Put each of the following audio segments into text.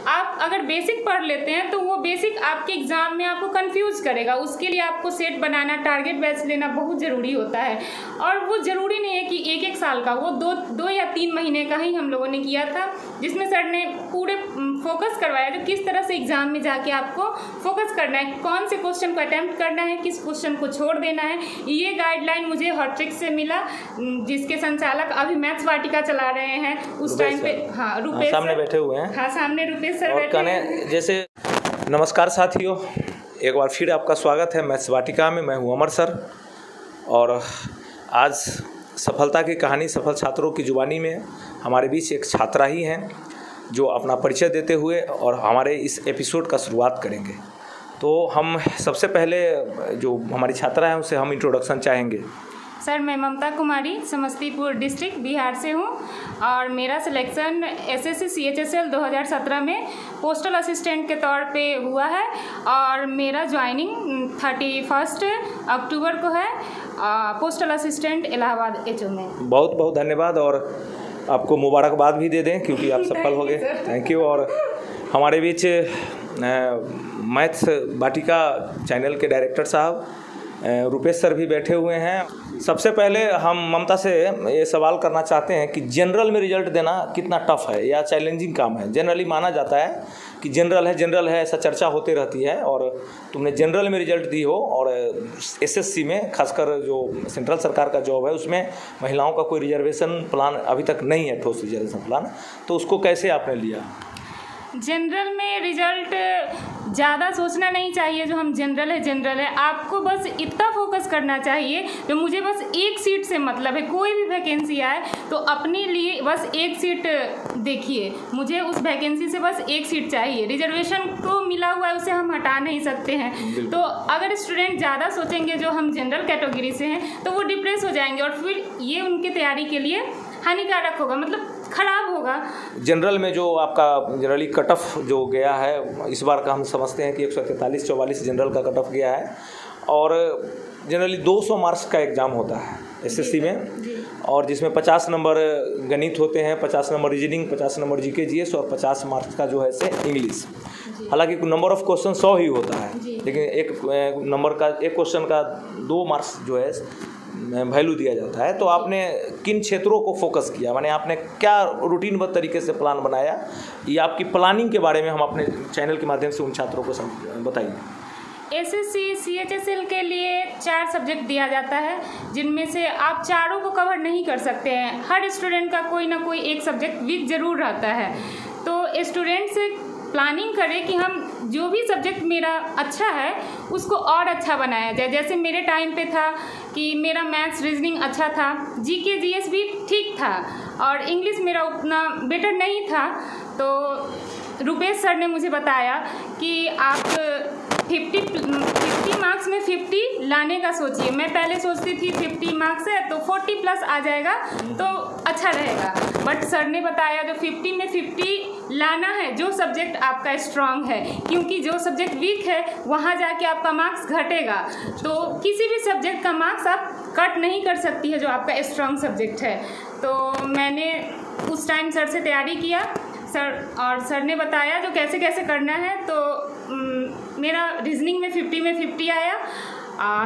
आप अगर बेसिक पढ़ लेते हैं तो वो बेसिक आपके एग्ज़ाम में आपको कंफ्यूज करेगा। उसके लिए आपको सेट बनाना, टारगेट बैच लेना बहुत ज़रूरी होता है। और वो ज़रूरी नहीं है कि एक एक साल का, वो दो या 3 महीने का ही हम लोगों ने किया था, जिसमें सर ने पूरे फोकस करवाया जो किस तरह से एग्ज़ाम में जाके आपको फोकस करना है, कौन से क्वेश्चन को अटैम्प्ट करना है, किस क्वेश्चन को छोड़ देना है। ये गाइडलाइन मुझे हॉट्रिक्स से मिला, जिसके संचालक अभी मैथ्स वाटिका चला रहे हैं उस टाइम पे। हाँ, रुपेश सामने बैठे हुए हैं। हाँ, सामने रुपेश सर बैठे हैं। जैसे नमस्कार साथियों, एक बार फिर आपका स्वागत है मैथ्स वाटिका में। मैं हूं अमर सर और आज सफलता की कहानी सफल छात्रों की जुबानी में हमारे बीच एक छात्रा ही हैं जो अपना परिचय देते हुए और हमारे इस एपिसोड का शुरुआत करेंगे। तो हम सबसे पहले जो हमारी छात्रा है उसे हम इंट्रोडक्शन चाहेंगे। सर, मैं ममता कुमारी समस्तीपुर डिस्ट्रिक्ट बिहार से हूँ और मेरा सिलेक्शन एसएससी CHSL 2017 में पोस्टल असिस्टेंट के तौर पे हुआ है और मेरा ज्वाइनिंग 31 अक्टूबर को है पोस्टल असिस्टेंट इलाहाबाद HO में। बहुत बहुत धन्यवाद और आपको मुबारकबाद भी दे दें क्योंकि आप सफल हो गए। Thank you. और हमारे बीच मैथ्स वाटिका चैनल के डायरेक्टर साहब रुपेश सर भी बैठे हुए हैं। सबसे पहले हम ममता से ये सवाल करना चाहते हैं कि जनरल में रिजल्ट देना कितना टफ है या चैलेंजिंग काम है। जनरली माना जाता है कि जनरल है ऐसा चर्चा होती रहती है और तुमने जनरल में रिजल्ट दी हो और एसएससी में खासकर जो सेंट्रल सरकार का जॉब है उसमें महिलाओं का कोई रिजर्वेशन प्लान अभी तक नहीं है, ठोस रिजर्वेशन प्लान, तो उसको कैसे आपने लिया? जनरल में रिजल्ट ज़्यादा सोचना नहीं चाहिए। जो हम जनरल है, आपको बस इतना फोकस करना चाहिए जो मुझे बस एक सीट से मतलब है। कोई भी वैकेंसी आए तो अपने लिए बस एक सीट देखिए, मुझे उस वैकेंसी से बस एक सीट चाहिए। रिजर्वेशन तो मिला हुआ है, उसे हम हटा नहीं सकते हैं। तो अगर स्टूडेंट ज़्यादा सोचेंगे जो हम जनरल कैटेगरी से हैं तो वो डिप्रेस हो जाएंगे और फिर ये उनकी तैयारी के लिए हानिकारक होगा, मतलब खराब होगा। जनरल में जो आपका जनरली कट ऑफ जो गया है इस बार का हम समझते हैं कि 143-44 जनरल का कट ऑफ गया है और जनरली 200 मार्क्स का एग्ज़ाम होता है एसएससी में और जिसमें 50 नंबर गणित होते हैं, 50 number reasoning, 50 number GK GS और 50 मार्क्स का जो है से इंग्लिश। हालांकि नंबर ऑफ क्वेश्चन 100 ही होता है, लेकिन एक नंबर का एक क्वेश्चन का 2 मार्क्स जो है वैल्यू दिया जाता है। तो आपने किन क्षेत्रों को फोकस किया, माने आपने क्या रूटीनबद्ध तरीके से प्लान बनाया, ये आपकी प्लानिंग के बारे में हम अपने चैनल के माध्यम से उन छात्रों को बताइए। एसएससी CHSL के लिए 4 सब्जेक्ट दिया जाता है जिनमें से आप चारों को कवर नहीं कर सकते हैं। हर स्टूडेंट का कोई ना कोई एक सब्जेक्ट वीक ज़रूर रहता है। तो स्टूडेंट से प्लानिंग करें कि हम जो भी सब्जेक्ट मेरा अच्छा है उसको और अच्छा बनाया जाए। जैसे मेरे टाइम पे था कि मेरा मैथ्स रीजनिंग अच्छा था, जीके जीएस भी ठीक था और इंग्लिश मेरा उतना बेटर नहीं था। तो रुपेश सर ने मुझे बताया कि आप 50 मार्क्स में 50 लाने का सोचिए। मैं पहले सोचती थी 50 मार्क्स है तो 40 प्लस आ जाएगा तो अच्छा रहेगा, बट सर ने बताया जो 50 में 50 लाना है जो सब्जेक्ट आपका स्ट्रांग है, क्योंकि जो सब्जेक्ट वीक है वहाँ जाके आपका मार्क्स घटेगा। तो किसी भी सब्जेक्ट का मार्क्स आप कट नहीं कर सकती है जो आपका स्ट्रांग सब्जेक्ट है। तो मैंने उस टाइम सर से तैयारी किया और सर ने बताया जो कैसे कैसे करना है। तो मेरा रीजनिंग में 50 में 50 आया,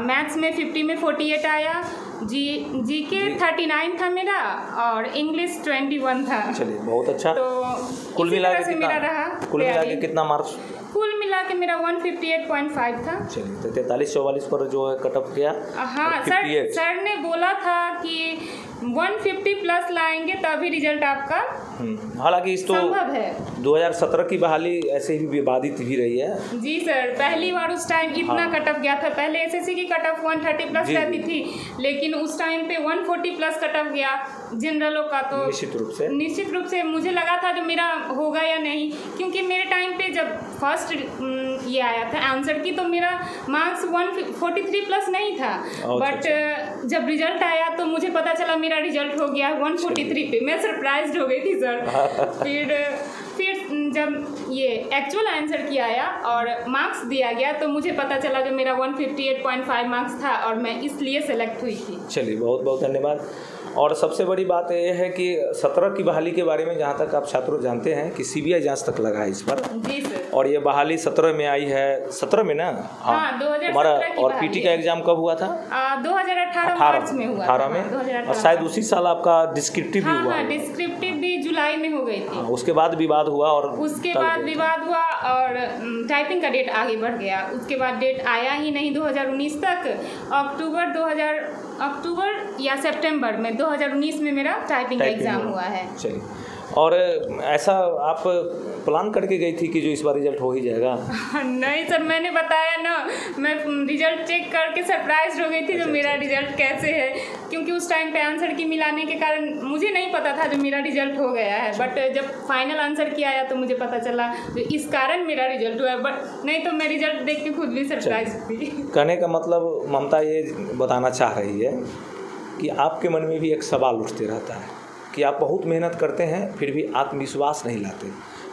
मैथ्स में 50 में 48 आया, जीके 39 था मेरा और इंग्लिश 21 था। चलिए बहुत अच्छा। तो कुल मिला के कितना मार्क्स? कुल मिला के मेरा 158.5 था। चलिए तो 43-44 पर जो है कट ऑफ गया। हाँ सर ने बोला था कि 150 प्लस लाएंगे तभी रिजल्ट आपका हालांकि इस तो संभव है। 2017 की बहाली ऐसे ही विवादित भी रही है। जी सर, पहली बार उस टाइम इतना कट ऑफ गया था। पहले एसएससी की कट ऑफ 130 प्लस रहती थी, लेकिन उस टाइम पे 140 प्लस कट ऑफ गया जनरलों का। तो निश्चित रूप से मुझे लगा था जो मेरा होगा या नहीं, क्योंकि मेरे टाइम पे जब फर्स्ट ये आया था आंसर की तो मेरा मार्क्स 143 प्लस नहीं था, बट जब रिजल्ट आया तो मुझे पता चला मेरा रिजल्ट हो गया 143 पे। मैं सरप्राइज्ड हो गई थी सर। फिर जब ये एक्चुअल आंसर की आया और मार्क्स दिया गया तो मुझे पता चला कि मेरा 158.5 मार्क्स था और मैं इसलिए सेलेक्ट हुई थी। चलिए बहुत बहुत धन्यवाद। और सबसे बड़ी बात यह है कि 17 की बहाली के बारे में जहाँ तक आप छात्रों जानते हैं कि सीबीआई जांच तक लगा है इस पर। जी सर। और ये बहाली 17 में आई है, 17 में ना? हाँ, 2017 हमारा। की और बहाली पीटी का एग्जाम कब हुआ था? 2018 मार्च में हुआ। 18 में। 2018 और शायद उसी साल आपका डिस्क्रिप्टिव भी हुआ। हाँ, डिस्क्रिप्टिव भी जुलाई में हो गई थी। उसके बाद विवाद हुआ और उसके बाद विवाद हुआ और टाइपिंग का डेट आगे बढ़ गया। उसके बाद डेट आया ही नहीं 2019 तक। अक्टूबर या सितंबर में 2019 में मेरा टाइपिंग का एग्ज़ाम हुआ है। चलिए, और ऐसा आप प्लान करके गई थी कि जो इस बार रिजल्ट हो ही जाएगा? नहीं सर, मैंने बताया ना, मैं रिजल्ट चेक करके सरप्राइज हो गई थी जो मेरा रिजल्ट कैसे है, क्योंकि उस टाइम पे आंसर की मिलाने के कारण मुझे नहीं पता था जो मेरा रिजल्ट हो गया है। बट जब फाइनल आंसर की आया तो मुझे पता चला जो इस कारण मेरा रिजल्ट हुआ है। बट नहीं तो मैं रिजल्ट देख के खुद भी सरप्राइज थी। कहने का मतलब ममता ये बताना चाह रही है कि आपके मन में भी एक सवाल उठते रहता है कि आप बहुत मेहनत करते हैं फिर भी आत्मविश्वास नहीं लाते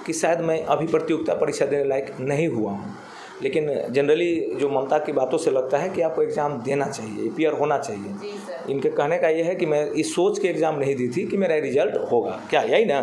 कि शायद मैं अभी प्रतियोगिता परीक्षा देने लायक नहीं हुआ हूँ। लेकिन जनरली जो ममता की बातों से लगता है कि आपको एग्ज़ाम देना चाहिए, अपीयर होना चाहिए। इनके कहने का ये है कि मैं इस सोच के एग्ज़ाम नहीं दी थी कि मेरा रिजल्ट होगा, क्या यही ना?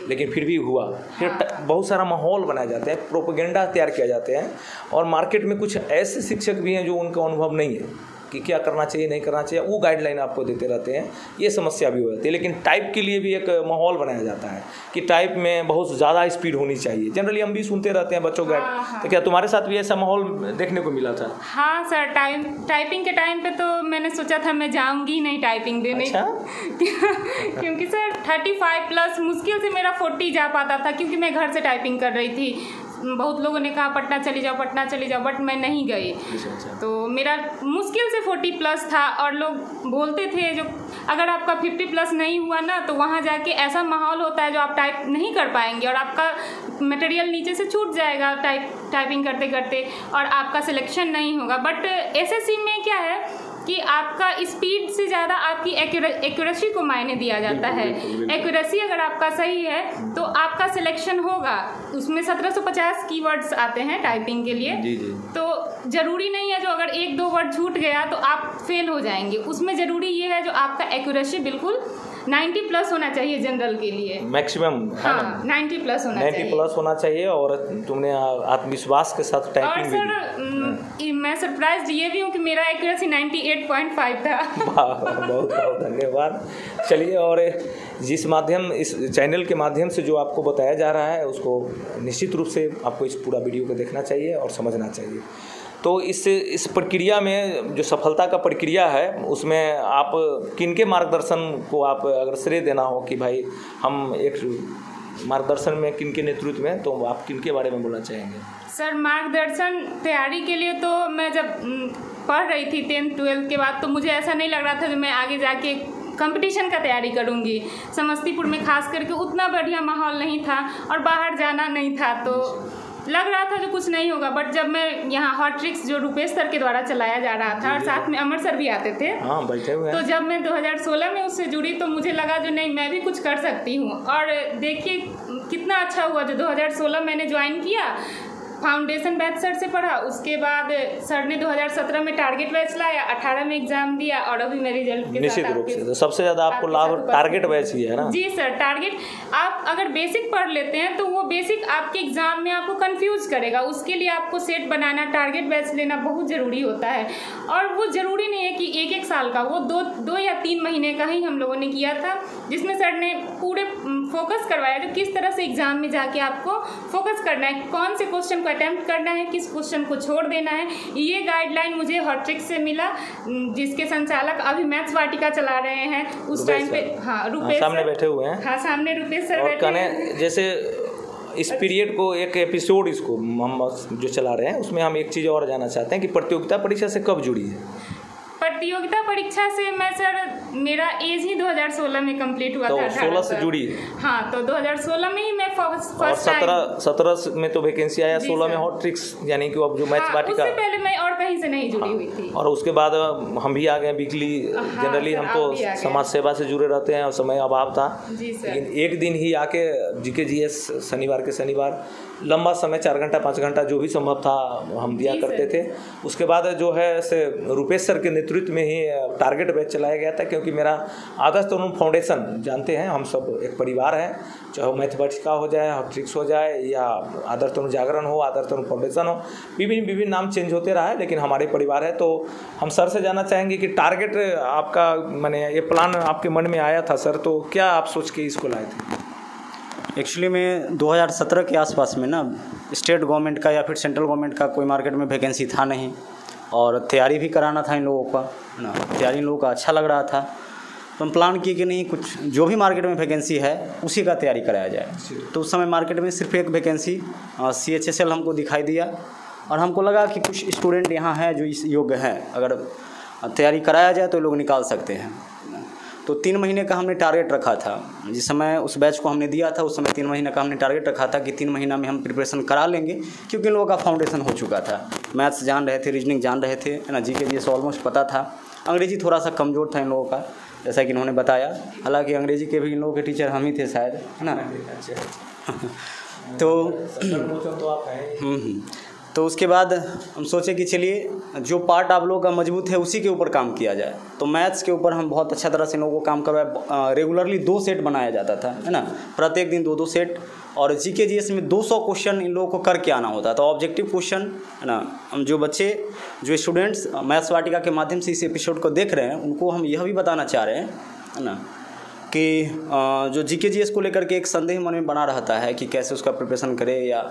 लेकिन फिर भी हुआ। फिर बहुत सारा माहौल बनाए जाते हैं, प्रोपेगेंडा तैयार किया जाते हैं, और मार्केट में कुछ ऐसे शिक्षक भी हैं जो उनका अनुभव नहीं है कि क्या करना चाहिए नहीं करना चाहिए, वो गाइडलाइन आपको देते रहते हैं। ये समस्या भी हो जाती है। लेकिन टाइप के लिए भी एक माहौल बनाया जाता है कि टाइप में बहुत ज़्यादा स्पीड होनी चाहिए। जनरली हम भी सुनते रहते हैं बच्चों गाइड। तो क्या तुम्हारे साथ भी ऐसा माहौल देखने को मिला था? हाँ सर, टाइपिंग के टाइम पे तो मैंने सोचा था मैं जाऊंगी नहीं टाइपिंग देने। अच्छा? क्योंकि सर 35 प्लस मुश्किल से मेरा 40 जा पाता था, क्योंकि मैं घर से टाइपिंग कर रही थी। बहुत लोगों ने कहा पटना चली जाओ, बट मैं नहीं गई। तो मेरा मुश्किल से 40 प्लस था, और लोग बोलते थे जो अगर आपका 50 प्लस नहीं हुआ ना तो वहाँ जाके ऐसा माहौल होता है जो आप टाइप नहीं कर पाएंगे और आपका मटेरियल नीचे से छूट जाएगा टाइपिंग करते करते, और आपका सिलेक्शन नहीं होगा। बट एसएससी में क्या है कि आपका स्पीड से ज़्यादा आपकी एक्यूरेसी को मायने दिया जाता है। एक्यूरेसी अगर आपका सही है तो आपका सिलेक्शन होगा। उसमें 1750 कीवर्ड्स आते हैं टाइपिंग के लिए। जी। तो ज़रूरी नहीं है जो अगर 1-2 वर्ड छूट गया तो आप फेल हो जाएंगे। उसमें ज़रूरी ये है जो आपका एक्यूरेसी बिल्कुल 90 प्लस होना चाहिए जनरल के लिए मैक्सिमम। हाँ, 90 प्लस होना चाहिए। 90 प्लस होना चाहिए। और तुमने आत्मविश्वास के साथ टाइपिंग भी। और सर मैं सरप्राइज ये भी हूँ कि मेरा एक्यूरेसी 98.5 था। बहुत बहुत धन्यवाद। चलिए, और इस चैनल के माध्यम से जो आपको बताया जा रहा है उसको निश्चित रूप से आपको इस पूरा वीडियो को देखना चाहिए और समझना चाहिए। तो इस प्रक्रिया में जो सफलता का प्रक्रिया है उसमें आप किनके मार्गदर्शन को आप अगर श्रेय देना हो कि भाई हम एक मार्गदर्शन में किनके नेतृत्व में, तो आप किनके बारे में बोलना चाहेंगे? सर मार्गदर्शन तैयारी के लिए तो मैं जब पढ़ रही थी 10th 12th के बाद, तो मुझे ऐसा नहीं लग रहा था कि मैं आगे जाके कंपटीशन का तैयारी करूंगी। समस्तीपुर में खास करके उतना बढ़िया माहौल नहीं था और बाहर जाना नहीं था, तो लग रहा था जो कुछ नहीं होगा। बट जब मैं यहाँ हॉट ट्रिक्स जो रुपेश सर के द्वारा चलाया जा रहा था और साथ में अमर सर भी आते थे, हाँ बैठे हुए हैं, तो जब मैं 2016 में उससे जुड़ी तो मुझे लगा जो नहीं मैं भी कुछ कर सकती हूँ। और देखिए कितना अच्छा हुआ जो 2016 मैंने ज्वाइन किया, फाउंडेशन बैच सर से पढ़ा, उसके बाद सर ने 2017 में टारगेट बैच लाया, 18 में एग्जाम दिया और अभी मैं रिजल्ट के निश्चित रूप से। तो सबसे ज़्यादा आपको लाभ टारगेट बैच ही है ना? जी सर, टारगेट आप अगर बेसिक पढ़ लेते हैं तो वो बेसिक आपके एग्जाम में आपको कंफ्यूज करेगा। उसके लिए आपको सेट बनाना, टारगेट बैच लेना बहुत ज़रूरी होता है। और वो ज़रूरी नहीं है कि 1-1 साल का, वो 2 या 3 महीने का ही हम लोगों ने किया था, जिसमें सर ने पूरे फोकस करवाया जो किस तरह से एग्जाम में जाके आपको फोकस करना है, कौन से क्वेश्चन अटेम्प्ट करना है, किस क्वेश्चन को छोड़ देना है। ये गाइडलाइन मुझे हॉट ट्रिक्स से मिला, जिसके संचालक अभी मैथ्स वाटिका चला रहे हैं। उस टाइम पे हाँ रुपेश सामने बैठे हुए हैं। हाँ सामने रुपेश सर बैठे हैं। जैसे इस पीरियड को एक एपिसोड इसको हम जो चला रहे हैं उसमें हम एक चीज़ और जानना चाहते हैं कि प्रतियोगिता परीक्षा से कब जुड़ी है? प्रतियोगिता परीक्षा से मैं सर मेरा एज ही 2016 में कंप्लीट हुआ तो था। 16 से जुड़ी? हाँ, तो 2016 में ही मैं फर्स्ट और 17 में तो वैकेंसी आया, 16 में हॉट ट्रिक्स यानी कि अब जो मैथ्स वाटिका। उससे पहले मैं और कहीं से नहीं जुड़ी हुई थी। और उसके बाद हम भी आ गए वीकली। जनरली हम तो समाज सेवा से जुड़े रहते हैं और समय अभाव था, लेकिन एक दिन ही आके GK/GS शनिवार के शनिवार लंबा समय 4 घंटा 5 घंटा जो भी संभव था हम दिया करते थे। उसके बाद जो है से रुपेश सर के नेतृत्व में ही टारगेट बैच चलाया गया था, क्योंकि क्योंकि मेरा आदर्श तरुण फाउंडेशन जानते हैं, हम सब एक परिवार है, चाहे मैथमेटिक्स का हो जाए, हॉट्रिक्स हो जाए, या आदर्श तरुण जागरण हो, आदर्श तरुण फाउंडेशन हो, विभिन्न नाम चेंज होते रहा है, लेकिन हमारे परिवार है। तो हम सर से जानना चाहेंगे कि टारगेट आपका, मैंने ये प्लान आपके मन में आया था सर, तो क्या आप सोच के इसको लाए थे? एक्चुअली में 2017 के आसपास में ना स्टेट गवर्नमेंट का या फिर सेंट्रल गवर्नमेंट का कोई मार्केट में वैकेंसी था नहीं, और तैयारी भी कराना था इन लोगों का, है ना। तैयारी इन लोगों का अच्छा लग रहा था, तो हम प्लान किए कि नहीं, कुछ जो भी मार्केट में वैकेंसी है उसी का तैयारी कराया जाए। तो उस समय मार्केट में सिर्फ एक वैकेंसी CHSL हमको दिखाई दिया, और हमको लगा कि कुछ स्टूडेंट यहाँ हैं जो इस योग्य हैं, अगर तैयारी कराया जाए तो लोग निकाल सकते हैं। तो 3 महीने का हमने टारगेट रखा था। जिस समय उस बैच को हमने दिया था उस समय 3 महीने का हमने टारगेट रखा था कि 3 महीना में हम प्रिपरेशन करा लेंगे, क्योंकि इन लोगों का फाउंडेशन हो चुका था। मैथ्स जान रहे थे, रीजनिंग जान रहे थे, है ना, GK GS ऑलमोस्ट पता था। अंग्रेजी थोड़ा सा कमज़ोर था इन लोगों का, जैसा कि इन्होंने बताया। हालांकि अंग्रेजी के भी इन लोगों के टीचर हम ही थे शायद, है ना। तो उसके बाद हम सोचे कि चलिए जो पार्ट आप लोगों का मजबूत है उसी के ऊपर काम किया जाए। तो मैथ्स के ऊपर हम बहुत अच्छा तरह से इन लोगों को काम करवाया। रेगुलरली 2 सेट बनाया जाता था, है ना, प्रत्येक दिन 2-2 सेट। और GK GS में 200 क्वेश्चन इन लोगों को करके आना होता था, ऑब्जेक्टिव क्वेश्चन, है ना। हम जो स्टूडेंट्स मैथ्स वाटिका के माध्यम से इस एपिसोड को देख रहे हैं उनको हम यह भी बताना चाह रहे हैं, है ना, कि जो GK GS को लेकर के एक संदेह मन में बना रहता है कि कैसे उसका प्रिपरेशन करें या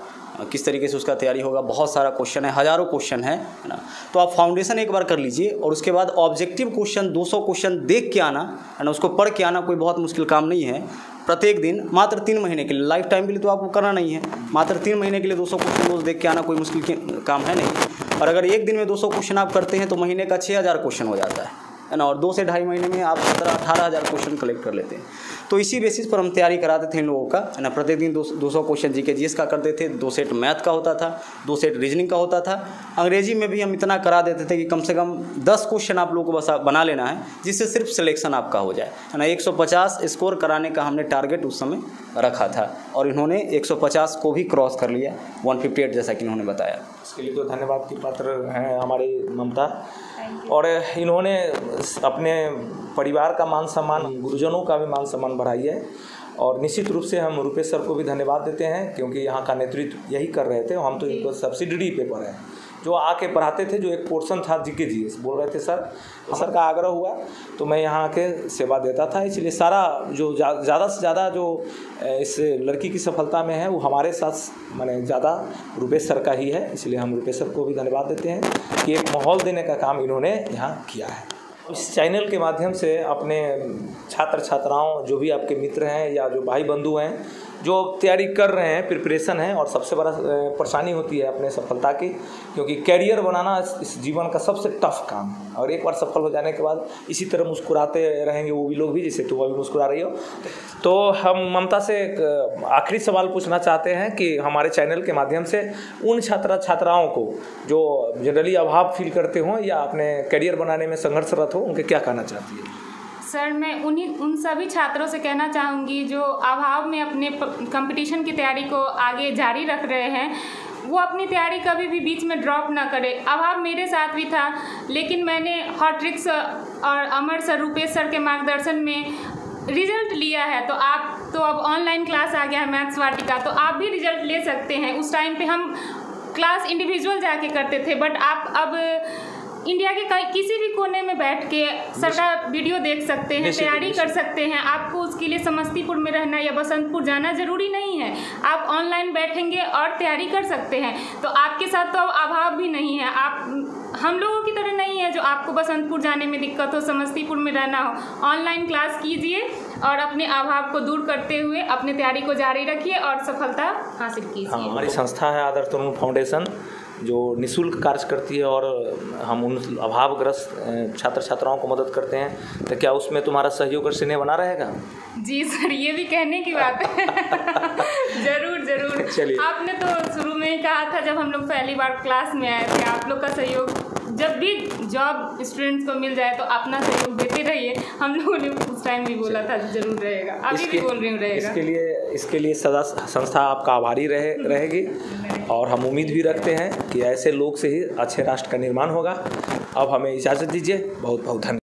किस तरीके से उसका तैयारी होगा। बहुत सारा क्वेश्चन है, हज़ारों क्वेश्चन है ना। तो आप फाउंडेशन एक बार कर लीजिए, और उसके बाद ऑब्जेक्टिव क्वेश्चन 200 क्वेश्चन देख के आना, है ना, उसको पढ़ के आना कोई बहुत मुश्किल काम नहीं है। प्रत्येक दिन मात्र 3 महीने के लिए, लाइफ टाइम के लिए तो आपको करना नहीं है, मात्र 3 महीने के लिए 200 क्वेश्चन रोज़ देख के आना कोई मुश्किल काम है नहीं। और अगर एक दिन में 200 क्वेश्चन आप करते हैं तो महीने का 6000 क्वेश्चन हो जाता है ना। और 2 से ढाई महीने में आप 17-18 हज़ार क्वेश्चन कलेक्ट कर लेते हैं। तो इसी बेसिस पर हम तैयारी कराते थे इन लोगों का, है ना। प्रत्येक दिन 200 क्वेश्चन GK GS का करते थे, 2 सेट मैथ का होता था, 2 सेट रीजनिंग का होता था। अंग्रेजी में भी हम इतना करा देते थे कि कम से कम 10 क्वेश्चन आप लोगों को बस बना लेना है, जिससे सिर्फ सिलेक्शन आपका हो जाए, है ना। 150 स्कोर कराने का हमने टारगेट उस समय रखा था, और इन्होंने 150 को भी क्रॉस कर लिया, 158 जैसा कि इन्होंने बताया। इसके लिए तो धन्यवाद की पात्र हैं हमारी ममता। और इन्होंने अपने परिवार का मान सम्मान, गुरुजनों का भी मान सम्मान बढ़ाई है। और निश्चित रूप से हम रुपेश सर को भी धन्यवाद देते हैं, क्योंकि यहाँ का नेतृत्व यही कर रहे थे। हम तो इनको सब्सिडरी पेपर है जो आके पढ़ाते थे, जो एक पोर्शन था GK GS बोल रहे थे सर का आग्रह हुआ तो मैं यहाँ आके सेवा देता था। इसलिए सारा जो ज़्यादा से ज़्यादा जो इस लड़की की सफलता में है वो हमारे साथ माने ज़्यादा रुपेश सर का ही है। इसलिए हम रुपेश सर को भी धन्यवाद देते हैं कि एक माहौल देने का काम इन्होंने यहाँ किया है। इस चैनल के माध्यम से अपने छात्र छात्राओं, जो भी आपके मित्र हैं या जो भाई बंधु हैं जो तैयारी कर रहे हैं, प्रिपरेशन है, और सबसे बड़ा परेशानी होती है अपने सफलता की, क्योंकि कैरियर बनाना इस जीवन का सबसे टफ काम है। और एक बार सफल हो जाने के बाद इसी तरह मुस्कुराते रहेंगे वो भी लोग भी, जैसे तुम अभी मुस्कुरा रही हो। तो हम ममता से एक आखिरी सवाल पूछना चाहते हैं कि हमारे चैनल के माध्यम से उन छात्राओं को जो जनरली अभाव फील करते हों या अपने कैरियर बनाने में संघर्षरत हो, उनके क्या कहना चाहती है? सर, मैं उन सभी छात्रों से कहना चाहूँगी जो अभाव में अपने कंपटीशन की तैयारी को आगे जारी रख रहे हैं, वो अपनी तैयारी कभी भी बीच में ड्रॉप ना करे। अभाव मेरे साथ भी था, लेकिन मैंने हॉट्रिक्स और अमर सर, रुपेश सर के मार्गदर्शन में रिजल्ट लिया है। तो आप तो अब ऑनलाइन क्लास आ गया है मैथ्स वाटिका, तो आप भी रिजल्ट ले सकते हैं। उस टाइम पे हम क्लास इंडिविजुअल जाके करते थे, बट आप अब इंडिया के किसी भी कोने में बैठ के सर का वीडियो देख सकते हैं, तैयारी कर सकते हैं। आपको उसके लिए समस्तीपुर में रहना या बसंतपुर जाना ज़रूरी नहीं है, आप ऑनलाइन बैठेंगे और तैयारी कर सकते हैं। तो आपके साथ तो अब अभाव भी नहीं है, आप हम लोगों की तरह नहीं है जो आपको बसंतपुर जाने में दिक्कत हो, समस्तीपुर में रहना हो। ऑनलाइन क्लास कीजिए और अपने अभाव को दूर करते हुए अपनी तैयारी को जारी रखिए और सफलता हासिल कीजिए। हमारी संस्था है आदर्श तरुण फाउंडेशन, जो निःशुल्क कार्य करती है, और हम उन अभावग्रस्त छात्र छात्राओं को मदद करते हैं। तो क्या उसमें तुम्हारा सहयोग और स्नेह बना रहेगा? जी सर, ये भी कहने की बात है। जरूर जरूर। चलिए, आपने तो शुरू में ही कहा था जब हम लोग पहली बार क्लास में आए थे, आप लोग का सहयोग जब भी जॉब स्टूडेंट्स को मिल जाए तो अपना सहयोग देते रहिए। हम लोगों ने उस टाइम भी बोला था जरूर रहेगा, अभी भी बोल रही हूँ रहेगा। इसके लिए सदा संस्था आपका आभारी रहेगी, और हम उम्मीद भी रखते हैं कि ऐसे लोग से ही अच्छे राष्ट्र का निर्माण होगा। अब हमें इजाज़त दीजिए, बहुत बहुत धन्यवाद।